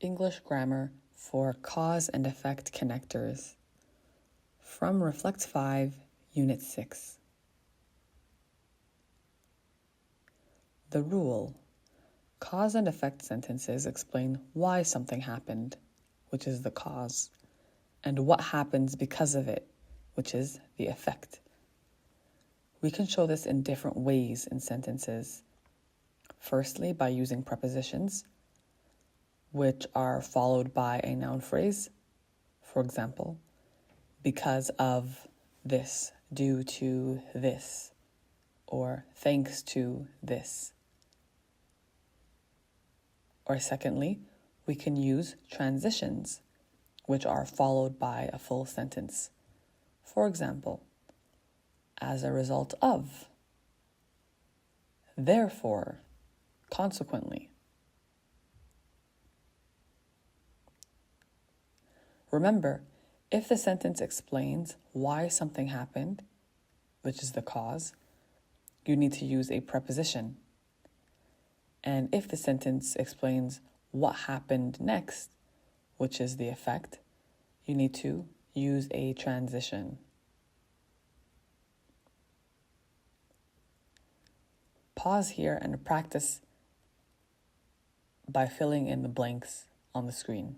English grammar for cause and effect connectors from Reflect 5, Unit 6. The rule. Cause and effect sentences explain why something happened, which is the cause, and what happens because of it, which is the effect. We can show this in different ways in sentences. Firstly, by using prepositions, which are followed by a noun phrase. For example, because of this, due to this, or thanks to this. Or secondly, we can use transitions, which are followed by a full sentence. For example, as a result of, therefore, consequently. Remember, if the sentence explains why something happened, which is the cause, you need to use a preposition. And if the sentence explains what happened next, which is the effect, you need to use a transition. Pause here and practice by filling in the blanks on the screen.